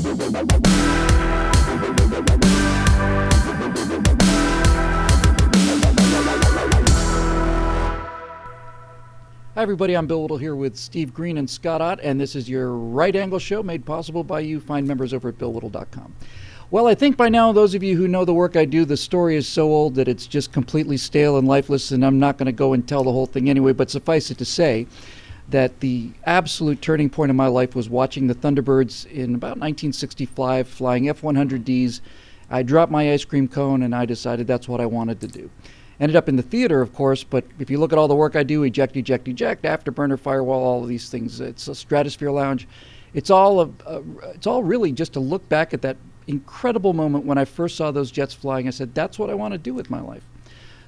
Hi, everybody. I'm Bill Whittle here with Steve Green and Scott Ott, and this is your Right Angle Show made possible by you fine members over at BillWhittle.com. Well, I think by now, those of you who know the work I do, the story is so old that it's just completely stale and lifeless, and I'm not going to go and tell the whole thing anyway, but suffice it to say that the absolute turning point of my life was watching the Thunderbirds in about 1965, flying F-100Ds. I dropped my ice cream cone, and I decided that's what I wanted to do. Ended up in the theater, of course, but if you look at all the work I do, eject, afterburner, firewall, all of these things, it's a Stratosphere Lounge. It's all really just to look back at that incredible moment when I first saw those jets flying. I said, that's what I want to do with my life.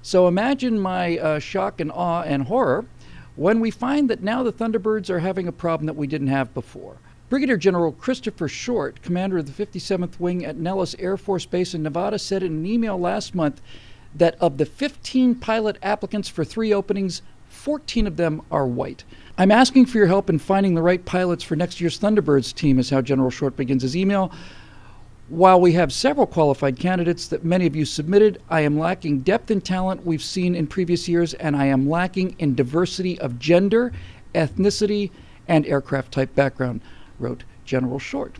So imagine my shock and awe and horror when we find that now the Thunderbirds are having a problem that we didn't have before. Brigadier General Christopher Short, commander of the 57th Wing at Nellis Air Force Base in Nevada, said in an email last month that of the 15 pilot applicants for 3 openings, 14 of them are white. I'm asking for your help in finding the right pilots for next year's Thunderbirds team, is how General Short begins his email. While we have several qualified candidates that many of you submitted, I am lacking depth and talent we've seen in previous years, and I am lacking in diversity of gender, ethnicity, and aircraft type background, wrote General Short.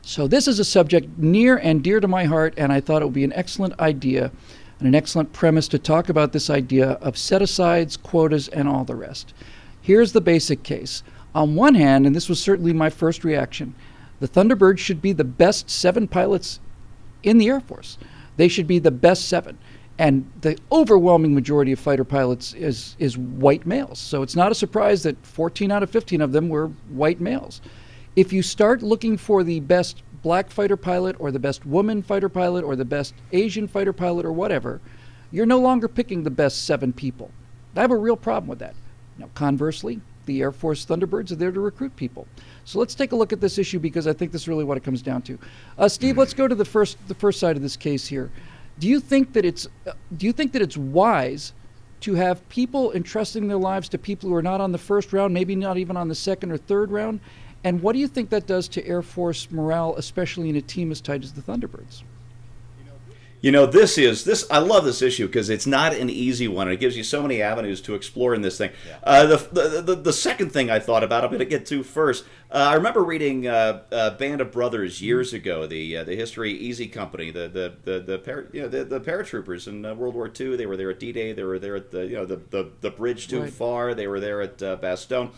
So this is a subject near and dear to my heart, and I thought it would be an excellent idea and an excellent premise to talk about this idea of set-asides, quotas, and all the rest. Here's the basic case. On one hand, and this was certainly my first reaction, the Thunderbirds should be the best 7 pilots in the Air Force. They should be the best 7. And the overwhelming majority of fighter pilots is white males. So it's not a surprise that 14 out of 15 of them were white males. If you start looking for the best black fighter pilot or the best woman fighter pilot or the best Asian fighter pilot or whatever, you're no longer picking the best 7 people. I have a real problem with that. Now, conversely, the Air Force Thunderbirds are there to recruit people. So let's take a look at this issue because I think this is really what it comes down to. Steve, let's go to the first side of this case here. Do you think that it's wise to have people entrusting their lives to people who are not on the first round, maybe not even on the second or third round? And what do you think that does to Air Force morale, especially in a team as tight as the Thunderbirds? You know, I love this issue because it's not an easy one. It gives you so many avenues to explore in this thing. Yeah. The second thing I thought about, I'm going to get to first. I remember reading Band of Brothers years ago, the History Easy Company, the paratroopers in World War II. They were there at D-Day. They were there at the bridge too far. They were there at Bastogne.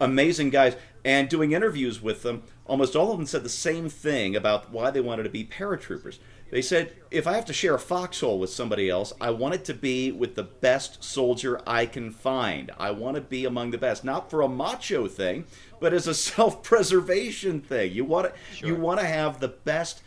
Amazing guys. And doing interviews with them, almost all of them said the same thing about why they wanted to be paratroopers. They said, if I have to share a foxhole with somebody else, I want it to be with the best soldier I can find. I want to be among the best, not for a macho thing, but as a self-preservation thing. You want to have the best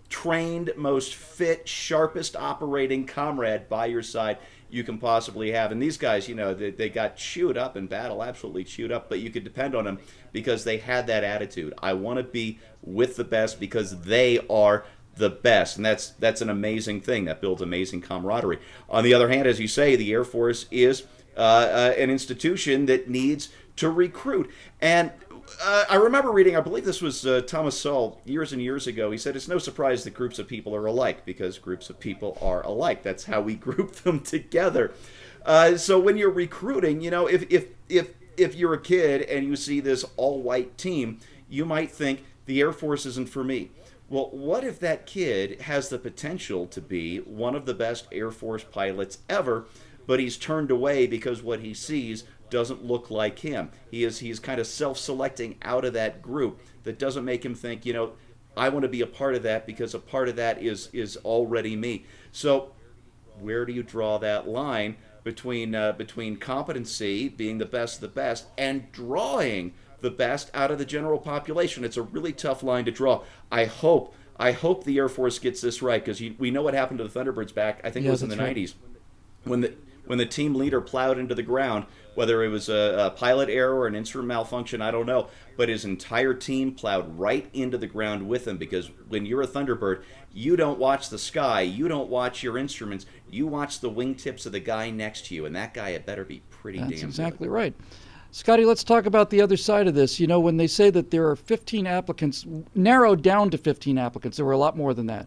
trained, most fit, sharpest operating comrade by your side you can possibly have. And these guys, they got chewed up in battle, absolutely chewed up, but you could depend on them because they had that attitude. I want to be with the best because they are the best. And that's an amazing thing. That builds amazing camaraderie. On the other hand, as you say, the Air Force is an institution that needs to recruit. And I remember reading, I believe this was Thomas Sowell years and years ago. He said, it's no surprise that groups of people are alike because groups of people are alike. That's how we group them together. So when you're recruiting, if you're a kid and you see this all-white team, you might think the Air Force isn't for me. Well, what if that kid has the potential to be one of the best Air Force pilots ever, but he's turned away because what he sees doesn't look like him? He's kind of self-selecting out of that group. That doesn't make him think, I want to be a part of that because a part of that is already me. So where do you draw that line between competency, being the best of the best, and drawing the best out of the general population? It's a really tough line to draw. I hope the Air Force gets this right because we know what happened to the Thunderbirds back, I think it was in the 90s, when the team leader plowed into the ground. Whether it was a pilot error or an instrument malfunction, I don't know. But his entire team plowed right into the ground with him because when you're a Thunderbird, you don't watch the sky, you don't watch your instruments, you watch the wingtips of the guy next to you, and that guy had better be pretty damn good. That's exactly right. Scotty, let's talk about the other side of this. You know, when they say that there are 15 applicants, narrowed down to 15 applicants, there were a lot more than that.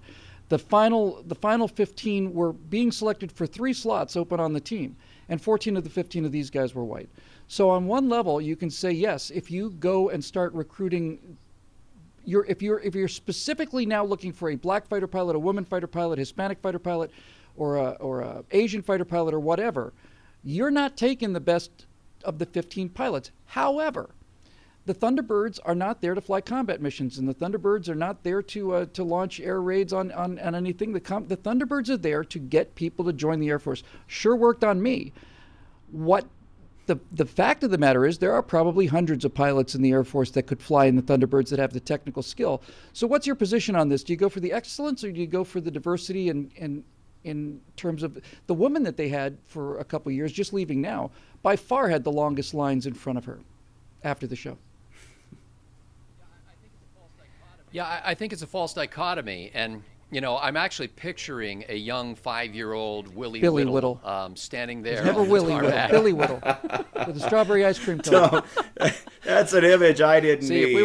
The final 15 were being selected for 3 slots open on the team, and 14 of the 15 of these guys were white. So on one level, you can say yes, if you go and start recruiting, if you're specifically now looking for a black fighter pilot, a woman fighter pilot, Hispanic fighter pilot, or a Asian fighter pilot, or whatever, you're not taking the best of the 15 pilots. However, the Thunderbirds are not there to fly combat missions, and the Thunderbirds are not there to launch air raids on anything. The Thunderbirds are there to get people to join the Air Force. Sure worked on me. What the fact of the matter is, there are probably hundreds of pilots in the Air Force that could fly in the Thunderbirds that have the technical skill. So what's your position on this? Do you go for the excellence, or do you go for the diversity in terms of the woman that they had for a couple of years, just leaving now, by far had the longest lines in front of her after the show? Yeah, I think it's a false dichotomy. And, you know, I'm actually picturing a young 5-year-old Billy Whittle standing there. Never Willie Whittle. Billy Whittle with a strawberry ice cream cone. That's an image I didn't See, need. if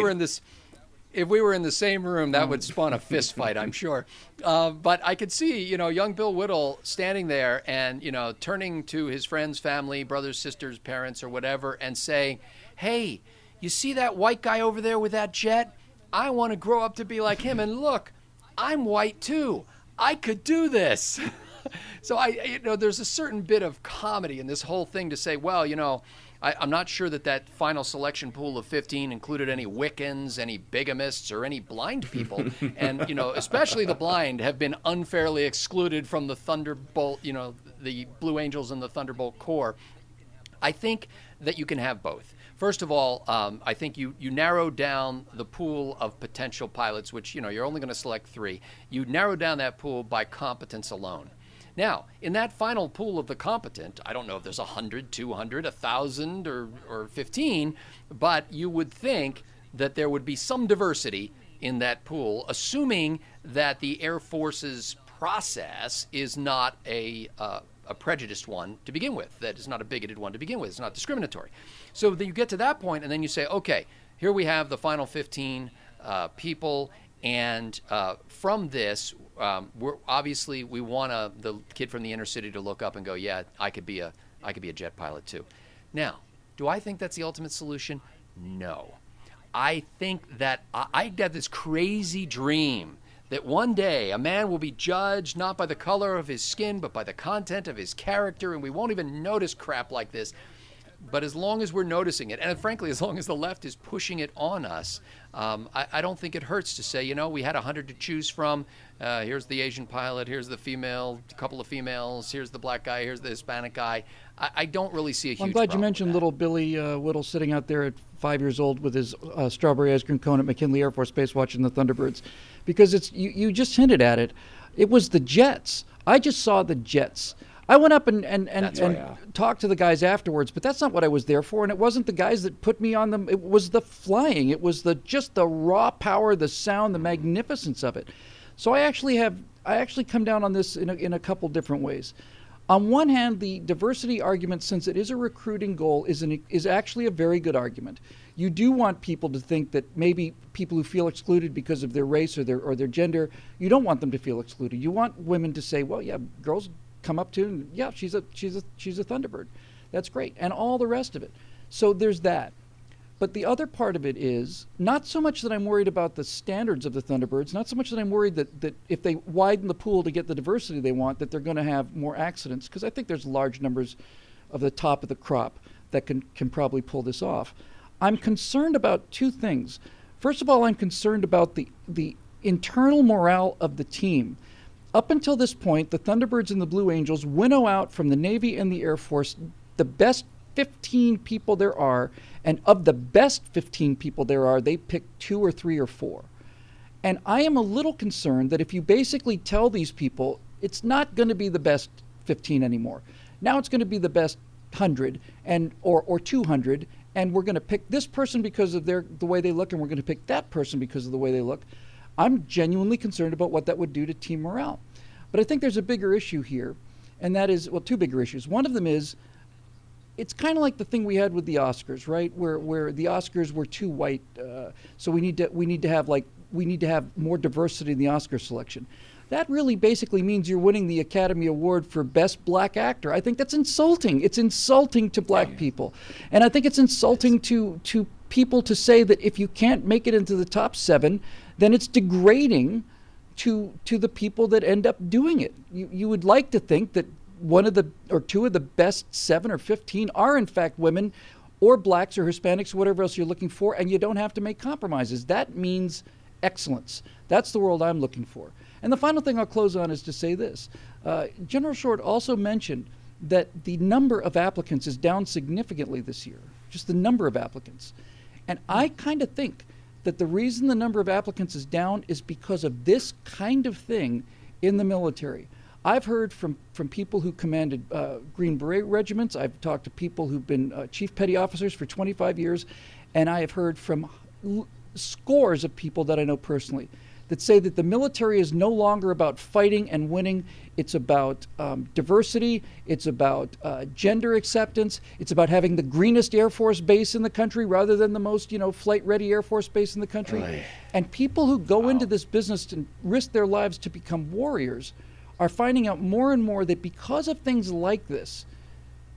we were in the same room, that would spawn a fist fight, I'm sure. But I could see, you know, young Bill Whittle standing there and, you know, turning to his friends, family, brothers, sisters, parents, or whatever, and saying, hey, you see that white guy over there with that jet? I want to grow up to be like him. And look, I'm white too. I could do this. So there's a certain bit of comedy in this whole thing to say, well, you know, I'm not sure that final selection pool of 15 included any Wiccans, any bigamists, or any blind people. And, you know, especially the blind have been unfairly excluded from the Thunderbolt, you know, the Blue Angels and the Thunderbolt Corps. I think that you can have both. First of all, I think you narrow down the pool of potential pilots, which, you know, you're only going to select 3. You narrow down that pool by competence alone. Now, in that final pool of the competent, I don't know if there's 100, 200, 1,000, or 15, but you would think that there would be some diversity in that pool, assuming that the Air Force's process is not a prejudiced one to begin with, that is not a bigoted one to begin with, it's not discriminatory. So then you get to that point, and then you say, okay, here we have the final 15 people, and from this, we want the kid from the inner city to look up and go, yeah, I could be a jet pilot too. Now, do I think that's the ultimate solution? No. I think that I have this crazy dream that one day a man will be judged not by the color of his skin, but by the content of his character, and we won't even notice crap like this. But as long as we're noticing it, and frankly, as long as the left is pushing it on us, I don't think it hurts to say, you know, we had 100 to choose from. Here's the Asian pilot, here's the female, a couple of females, here's the black guy, here's the Hispanic guy. I don't really see a huge problem. I'm glad you mentioned little Billy Whittle sitting out there at 5 years old with his strawberry ice cream cone at McKinley Air Force Base watching the Thunderbirds. Because it's you just hinted at it. It was the jets. I just saw the jets. I went up and talked to the guys afterwards, but that's not what I was there for. And it wasn't the guys that put me on them. It was the flying. It was just the raw power, the sound, the magnificence of it. So I actually come down on this in a couple different ways. On one hand, the diversity argument, since it is a recruiting goal, is actually a very good argument. You do want people to think that maybe people who feel excluded because of their race or their gender, you don't want them to feel excluded. You want women to say, well, yeah, girls come up to, and yeah, she's a Thunderbird. That's great, and all the rest of it. So there's that. But the other part of it is not so much that I'm worried about the standards of the Thunderbirds, not so much that I'm worried that if they widen the pool to get the diversity they want, that they're going to have more accidents, because I think there's large numbers of the top of the crop that can probably pull this off. I'm concerned about 2 things. First of all, I'm concerned about the internal morale of the team. Up until this point, the Thunderbirds and the Blue Angels winnow out from the Navy and the Air Force the best 15 people there are, and of the best 15 people there are, they pick 2 or 3 or 4. And I am a little concerned that if you basically tell these people it's not going to be the best 15 anymore, now it's going to be the best 100 or 200, and we're going to pick this person because of the way they look, and we're going to pick that person because of the way they look, I'm genuinely concerned about what that would do to team morale. But I think there's a bigger issue here, and that is, well, 2 bigger issues. One of them is it's kind of like the thing we had with the Oscars, right? Where the Oscars were too white, so we need to have more diversity in the Oscar selection. That really basically means you're winning the Academy Award for Best Black Actor. I think that's insulting. It's insulting to black people. And I think it's insulting to people to say that if you can't make it into the top 7, then it's degrading to the people that end up doing it. You would like to think that one of the or two of the best 7 or 15 are in fact women or blacks or Hispanics, whatever else you're looking for, and you don't have to make compromises. That means excellence. That's the world I'm looking for. And the final thing I'll close on is to say this. General Short also mentioned that the number of applicants is down significantly this year, just the number of applicants. And I kind of think that the reason the number of applicants is down is because of this kind of thing in the military. I've heard from people who commanded Green Beret regiments. I've talked to people who've been chief petty officers for 25 years, and I have heard from scores of people that I know personally that say that the military is no longer about fighting and winning. It's about diversity. It's about gender acceptance. It's about having the greenest Air Force base in the country rather than the most, flight-ready Air Force base in the country. Right. And people who go into this business and risk their lives to become warriors are finding out more and more that because of things like this,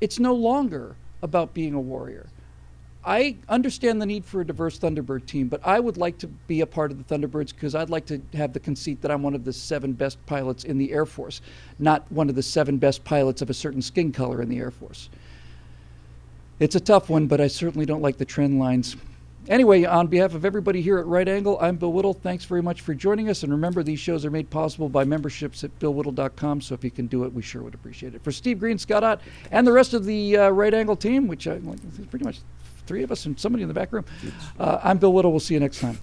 it's no longer about being a warrior. I understand the need for a diverse Thunderbird team, but I would like to be a part of the Thunderbirds because I'd like to have the conceit that I'm one of the 7 best pilots in the Air Force, not one of the 7 best pilots of a certain skin color in the Air Force. It's a tough one, but I certainly don't like the trend lines. Anyway, on behalf of everybody here at Right Angle, I'm Bill Whittle. Thanks very much for joining us. And remember, these shows are made possible by memberships at BillWhittle.com. So if you can do it, we sure would appreciate it. For Steve Green, Scott Ott, and the rest of the Right Angle team, which is pretty much 3 of us and somebody in the back room, I'm Bill Whittle. We'll see you next time.